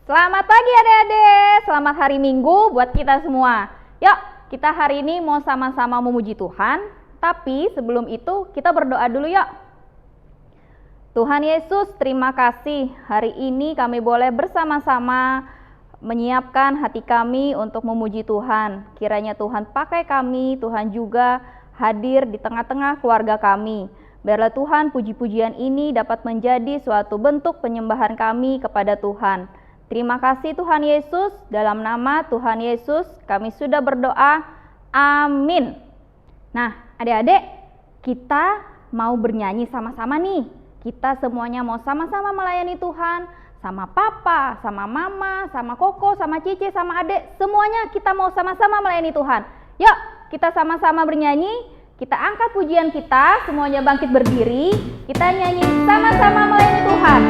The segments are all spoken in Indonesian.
Selamat pagi adik-adik, selamat hari Minggu buat kita semua. Yuk, kita hari ini mau sama-sama memuji Tuhan, tapi sebelum itu kita berdoa dulu yuk. Tuhan Yesus, terima kasih hari ini kami boleh bersama-sama menyiapkan hati kami untuk memuji Tuhan. Kiranya Tuhan pakai kami, Tuhan juga hadir di tengah-tengah keluarga kami. Biarlah Tuhan puji-pujian ini dapat menjadi suatu bentuk penyembahan kami kepada Tuhan. Terima kasih Tuhan Yesus, dalam nama Tuhan Yesus kami sudah berdoa, amin. Nah adik-adik, kita mau bernyanyi sama-sama nih. Kita semuanya mau sama-sama melayani Tuhan, sama papa, sama mama, sama koko, sama cici, sama adik. Semuanya kita mau sama-sama melayani Tuhan. Yuk kita sama-sama bernyanyi, kita angkat pujian kita, semuanya bangkit berdiri. Kita nyanyi sama-sama melayani Tuhan.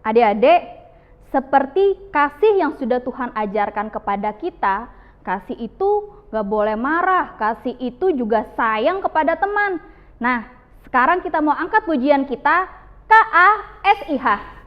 Adik-adik, seperti kasih yang sudah Tuhan ajarkan kepada kita, kasih itu gak boleh marah, kasih itu juga sayang kepada teman. Nah, sekarang kita mau angkat pujian kita, KASIH.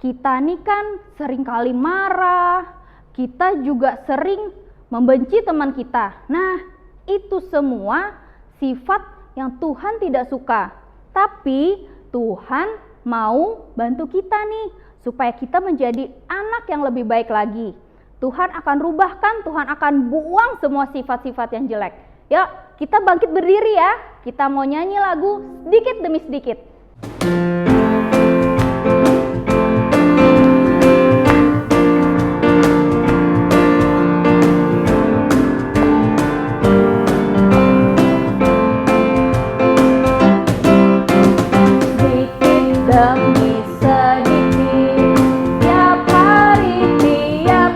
Kita nih kan seringkali marah, kita juga sering membenci teman kita. Nah, itu semua sifat yang Tuhan tidak suka. Tapi Tuhan mau bantu kita nih, supaya kita menjadi anak yang lebih baik lagi. Tuhan akan rubahkan, Tuhan akan buang semua sifat-sifat yang jelek. Yuk, kita bangkit berdiri ya. Kita mau nyanyi lagu sedikit demi sedikit. Demi sedikit, tiap hari, tiap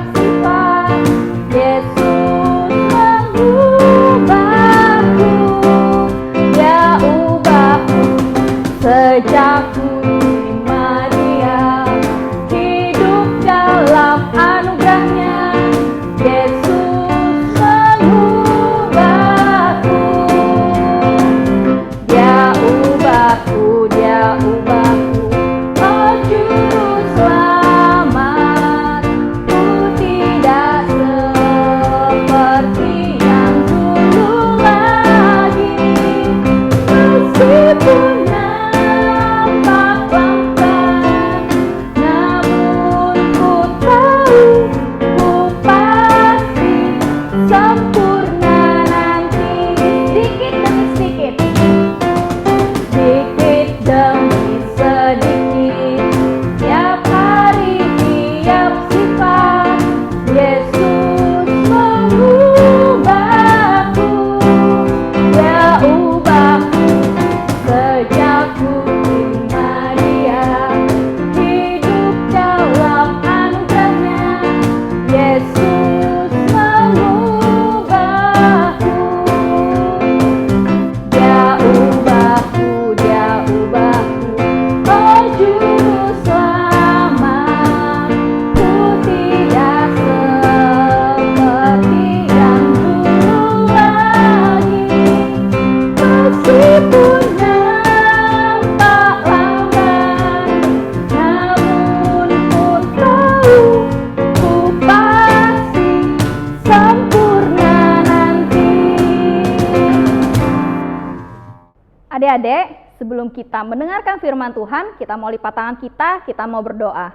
Adik-adik, sebelum kita mendengarkan firman Tuhan, kita mau lipat tangan kita mau berdoa.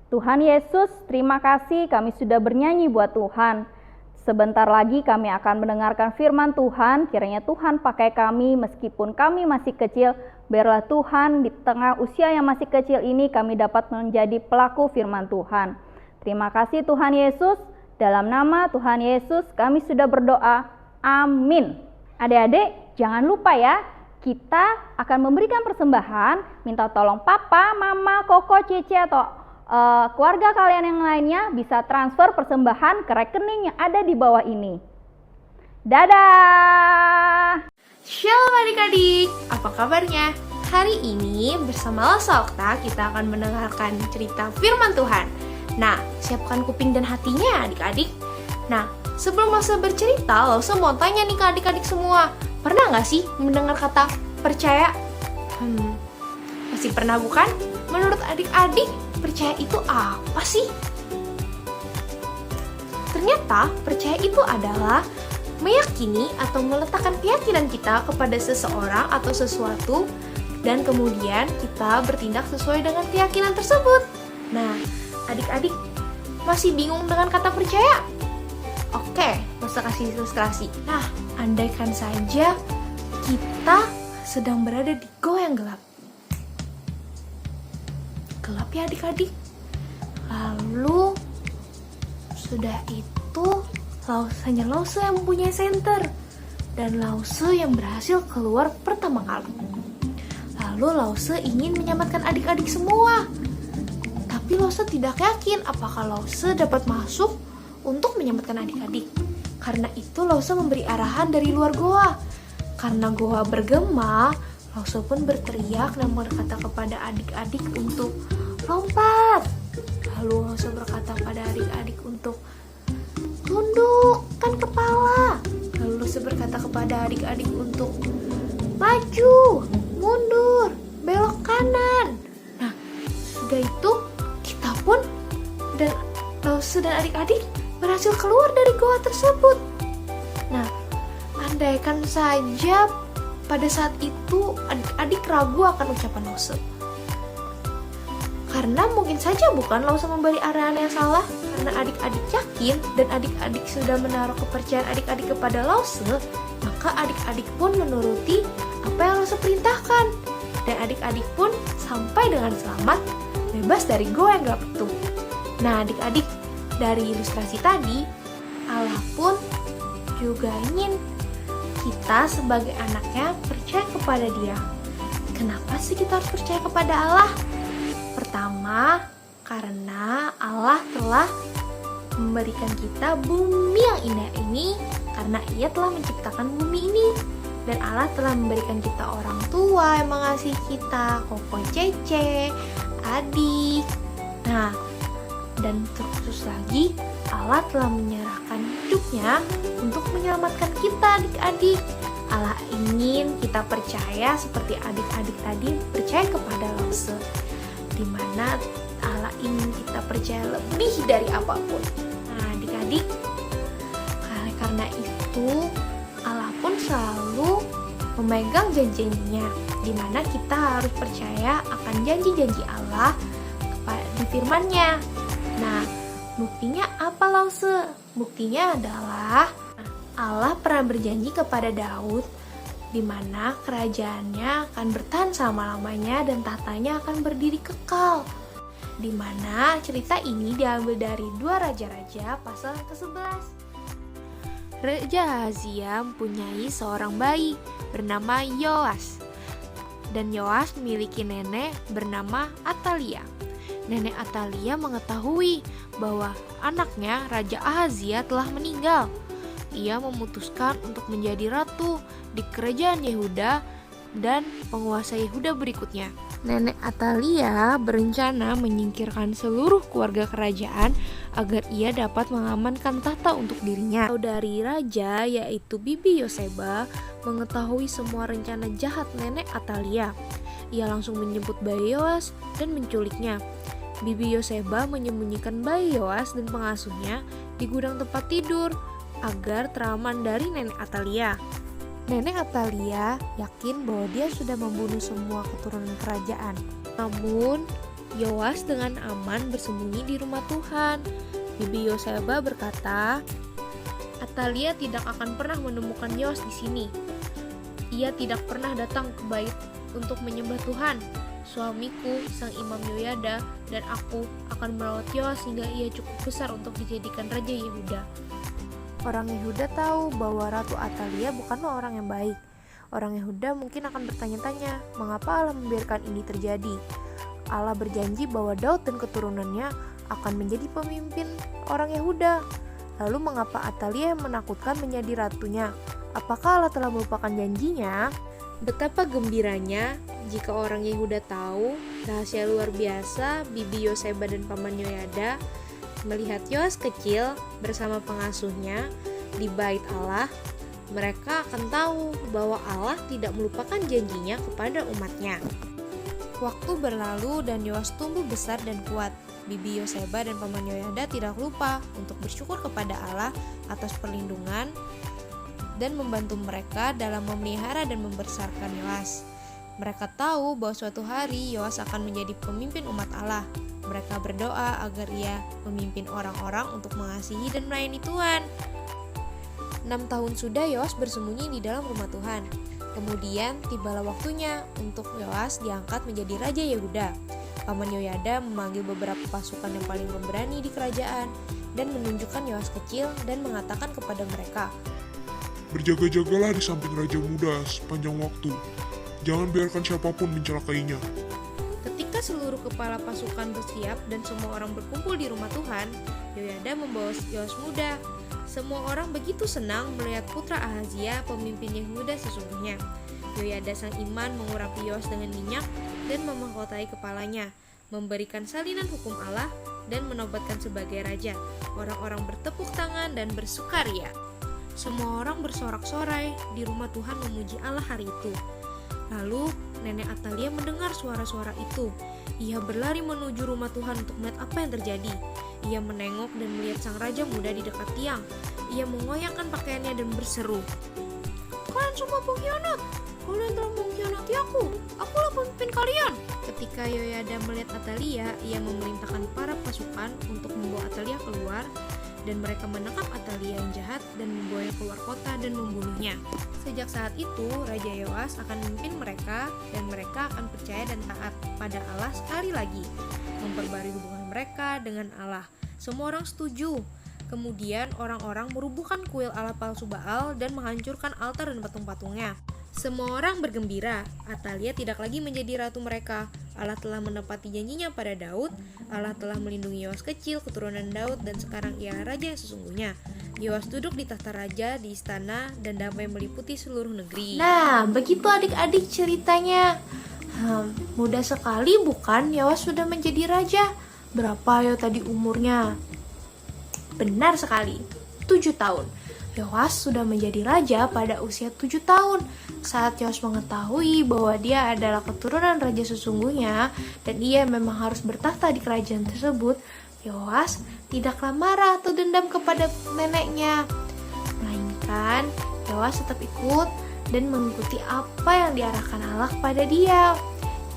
Tuhan Yesus, terima kasih kami sudah bernyanyi buat Tuhan. Sebentar lagi kami akan mendengarkan firman Tuhan, kiranya Tuhan pakai kami meskipun kami masih kecil, biarlah Tuhan di tengah usia yang masih kecil ini kami dapat menjadi pelaku firman Tuhan. Terima kasih Tuhan Yesus, dalam nama Tuhan Yesus kami sudah berdoa, amin. Adik-adik, jangan lupa ya, kita akan memberikan persembahan, minta tolong papa, mama, koko, cece, atau keluarga kalian yang lainnya bisa transfer persembahan ke rekening yang ada di bawah ini. Dadah! Shalom adik-adik, apa kabarnya? Hari ini bersama Lasa Okta kita akan mendengarkan cerita firman Tuhan. Nah, siapkan kuping dan hatinya adik-adik. Nah, sebelum Lasa bercerita, Lasa mau tanya nih ke adik-adik semua. Pernah gak sih mendengar kata percaya? Masih pernah bukan? Menurut adik-adik, percaya itu apa sih? Ternyata percaya itu adalah meyakini atau meletakkan keyakinan kita kepada seseorang atau sesuatu dan kemudian kita bertindak sesuai dengan keyakinan tersebut. Nah, adik-adik masih bingung dengan kata percaya? Oke, Lasa kasih ilustrasi. Nah, andaikan saja kita sedang berada di goa yang gelap. Gelap ya adik-adik. Lalu sudah itu hanya Lause yang mempunyai senter dan Lause yang berhasil keluar pertama kali. Lalu Lause ingin menyelamatkan adik-adik semua. Tapi Lause tidak yakin apakah Lause dapat masuk untuk menyelamatkan adik-adik. Karena itu Lause memberi arahan dari luar goa. Karena goa bergema, Lause pun berteriak dan berkata kepada adik-adik untuk lompat. Lalu Lause berkata pada adik-adik untuk tundukkan kepala. Lalu Lause berkata kepada adik-adik untuk maju, mundur, belok kanan. Nah, sudah itu kita pun dan Lause dan adik-adik berhasil keluar dari goa tersebut. Nah, andaikan saja pada saat itu adik-adik ragu akan ucapan Lause. Karena mungkin saja bukan Lause memberi arahan yang salah, karena adik-adik yakin dan adik-adik sudah menaruh kepercayaan adik-adik kepada Lause, maka adik-adik pun menuruti apa yang Lause perintahkan. Dan adik-adik pun sampai dengan selamat bebas dari goa yang gelap itu. Nah, adik-adik, dari ilustrasi tadi, Allah pun juga ingin kita sebagai anaknya percaya kepada Dia. Kenapa sih kita harus percaya kepada Allah? Pertama, karena Allah telah memberikan kita bumi yang indah ini, karena Ia telah menciptakan bumi ini. Dan Allah telah memberikan kita orang tua yang mengasihi kita, koko, cece, adik. Nah, dan terkhusus lagi, Allah telah menyerahkan hidupnya untuk menyelamatkan kita adik-adik. Allah ingin kita percaya seperti adik-adik tadi percaya kepada Lause, dimana Allah ingin kita percaya lebih dari apapun. Nah adik-adik, karena itu Allah pun selalu memegang janji-janjinya, dimana kita harus percaya akan janji-janji Allah di firman-Nya. Nah, buktinya apa Lause? Buktinya adalah Allah pernah berjanji kepada Daud di mana kerajaannya akan bertahan selama-lamanya dan tahtanya akan berdiri kekal. Di mana cerita ini diambil dari 2 Raja-Raja pasal ke-11. Raja Ahazia mempunyai seorang bayi bernama Yoas. Dan Yoas memiliki nenek bernama Atalia. Nenek Atalia mengetahui bahwa anaknya Raja Ahazia telah meninggal. Ia memutuskan untuk menjadi ratu di kerajaan Yehuda dan penguasa Yehuda berikutnya. Nenek Atalia berencana menyingkirkan seluruh keluarga kerajaan agar ia dapat mengamankan tahta untuk dirinya. Saudari raja yaitu Bibi Yoseba mengetahui semua rencana jahat nenek Atalia. Ia langsung menjemput bayi Yoas dan menculiknya. Bibi Yoseba menyembunyikan bayi Yoas dan pengasuhnya di gudang tempat tidur agar teraman dari nenek Atalia. Nenek Atalia yakin bahwa dia sudah membunuh semua keturunan kerajaan. Namun, Yoas dengan aman bersembunyi di rumah Tuhan. Bibi Yoseba berkata, Atalia tidak akan pernah menemukan Yoas di sini. Ia tidak pernah datang ke bait untuk menyembah Tuhan. Suamiku, sang Imam Yoyada, dan aku akan merawat Yoas hingga ia cukup besar untuk dijadikan Raja Yehuda. Orang Yehuda tahu bahwa Ratu Atalia bukanlah orang yang baik. Orang Yehuda mungkin akan bertanya-tanya, mengapa Allah membiarkan ini terjadi? Allah berjanji bahwa Daud dan keturunannya akan menjadi pemimpin orang Yehuda. Lalu mengapa Atalia yang menakutkan menjadi ratunya? Apakah Allah telah melupakan janjinya? Betapa gembiranya jika orang Yehuda tahu rahasia luar biasa Bibi Yoseba dan Paman Yoyada melihat Yoas kecil bersama pengasuhnya di bait Allah. Mereka akan tahu bahwa Allah tidak melupakan janjinya kepada umatnya. Waktu berlalu dan Yoas tumbuh besar dan kuat. Bibi Yoseba dan Paman Yoyada tidak lupa untuk bersyukur kepada Allah atas perlindungan dan membantu mereka dalam memelihara dan membesarkan Yoas. Mereka tahu bahwa suatu hari Yoas akan menjadi pemimpin umat Allah. Mereka berdoa agar ia memimpin orang-orang untuk mengasihi dan melayani Tuhan. 6 tahun sudah Yoas bersembunyi di dalam rumah Tuhan. Kemudian tibalah waktunya untuk Yoas diangkat menjadi Raja Yehuda. Paman Yoyada memanggil beberapa pasukan yang paling pemberani di kerajaan dan menunjukkan Yoas kecil dan mengatakan kepada mereka, "Berjaga-jagalah di samping Raja Muda sepanjang waktu. Jangan biarkan siapapun mencelakainya." Ketika seluruh kepala pasukan bersiap dan semua orang berkumpul di rumah Tuhan, Yoyada membawa Yoas muda. Semua orang begitu senang melihat putra Ahazia, pemimpin Yehuda sesungguhnya. Yoyada sang iman mengurapi Yoas dengan minyak dan memahkotai kepalanya, memberikan salinan hukum Allah dan menobatkan sebagai raja. Orang-orang bertepuk tangan dan bersukaria. Semua orang bersorak-sorai di rumah Tuhan memuji Allah hari itu. Lalu Nenek Atalia mendengar suara-suara itu. Ia berlari menuju rumah Tuhan untuk melihat apa yang terjadi. Ia menengok dan melihat sang raja muda di dekat tiang. Ia mengoyangkan pakaiannya dan berseru, "Kalian semua pengkhianat! Kalian telah mengkhianati aku! Akulah pemimpin kalian!" Ketika Yoyada melihat Atalia, ia memerintahkan para pasukan untuk membawa Atalia keluar, dan mereka menangkap Atalia yang jahat dan membawanya keluar kota dan membunuhnya. Sejak saat itu, Raja Yoas akan memimpin mereka dan mereka akan percaya dan taat pada Allah sekali lagi, memperbarui hubungan mereka dengan Allah. Semua orang setuju. Kemudian orang-orang merubuhkan kuil Allah palsu Baal dan menghancurkan altar dan patung-patungnya. Semua orang bergembira, Atalia tidak lagi menjadi ratu mereka. Allah telah menepati janjinya pada Daud. Allah telah melindungi Yoas kecil, keturunan Daud, dan sekarang ia raja yang sesungguhnya. Yoas duduk di tahta raja di istana dan damai meliputi seluruh negeri. Nah, begitu adik-adik ceritanya. Mudah sekali bukan Yoas sudah menjadi raja? Berapa ya tadi umurnya? Benar sekali, 7 tahun. Yoas sudah menjadi raja pada usia 7 tahun. Saat Yoas mengetahui bahwa dia adalah keturunan raja sesungguhnya dan ia memang harus bertahta di kerajaan tersebut, Yoas tidaklah marah atau dendam kepada neneknya. Melainkan Yoas tetap ikut dan mengikuti apa yang diarahkan Allah kepada dia.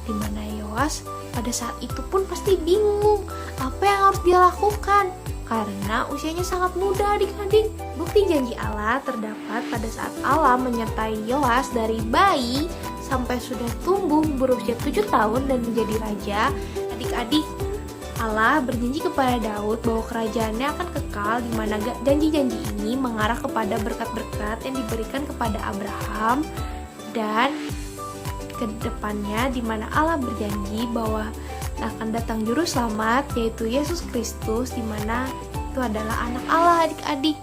Di mana Yoas pada saat itu pun pasti bingung apa yang harus dia lakukan. Karena usianya sangat muda adik-adik. Bukti janji Allah terdapat pada saat Allah menyertai Yoas dari bayi sampai sudah tumbuh berusia 7 tahun dan menjadi raja. Adik-adik, Allah berjanji kepada Daud bahwa kerajaannya akan kekal, di mana janji-janji ini mengarah kepada berkat-berkat yang diberikan kepada Abraham dan ke depannya, di mana Allah berjanji bahwa akan datang juru selamat, yaitu Yesus Kristus, di mana itu adalah anak Allah adik-adik.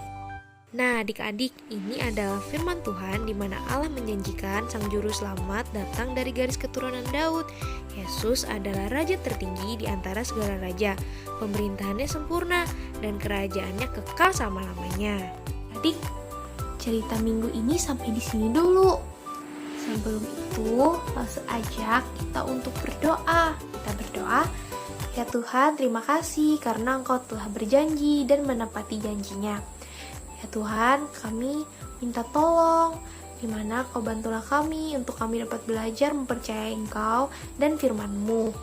Nah adik-adik, ini adalah firman Tuhan di mana Allah menjanjikan sang juru selamat datang dari garis keturunan Daud. Yesus adalah raja tertinggi di antara segala raja. Pemerintahannya sempurna dan kerajaannya kekal selama-lamanya. Adik, cerita minggu ini sampai di sini dulu. Sebelum itu, langsung ajak kita untuk berdoa. Kita berdoa, ya Tuhan, terima kasih karena Engkau telah berjanji dan menepati janjinya. Ya Tuhan, kami minta tolong, di mana Kau bantulah kami untuk kami dapat belajar mempercayai Engkau dan firman-Mu.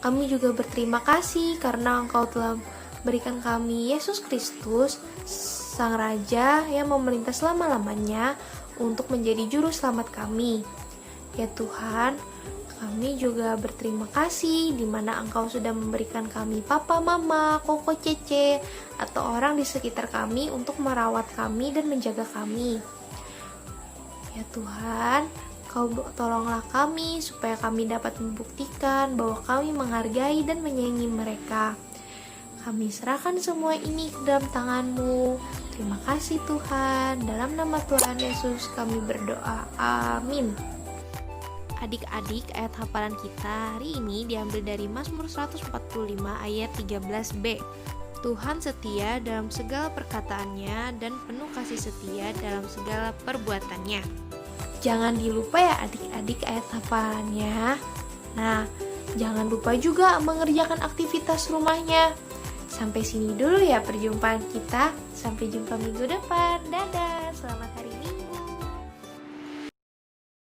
Kami juga berterima kasih karena Engkau telah berikan kami Yesus Kristus, Sang Raja yang memerintah selama-lamanya untuk menjadi juru selamat kami. Ya Tuhan, kami juga berterima kasih di mana Engkau sudah memberikan kami papa, mama, koko, cece, atau orang di sekitar kami untuk merawat kami dan menjaga kami. Ya Tuhan, Kau tolonglah kami supaya kami dapat membuktikan bahwa kami menghargai dan menyayangi mereka. Kami serahkan semua ini ke dalam tangan-Mu. Terima kasih Tuhan, dalam nama Tuhan Yesus kami berdoa. Amin. Adik-adik, ayat hafalan kita hari ini diambil dari Mazmur 145 ayat 13b. Tuhan setia dalam segala perkataannya dan penuh kasih setia dalam segala perbuatannya. Jangan dilupa ya adik-adik ayat hafalannya. Nah, jangan lupa juga mengerjakan aktivitas rumahnya. Sampai sini dulu ya perjumpaan kita. Sampai jumpa minggu depan. Dadah, selamat hari Minggu.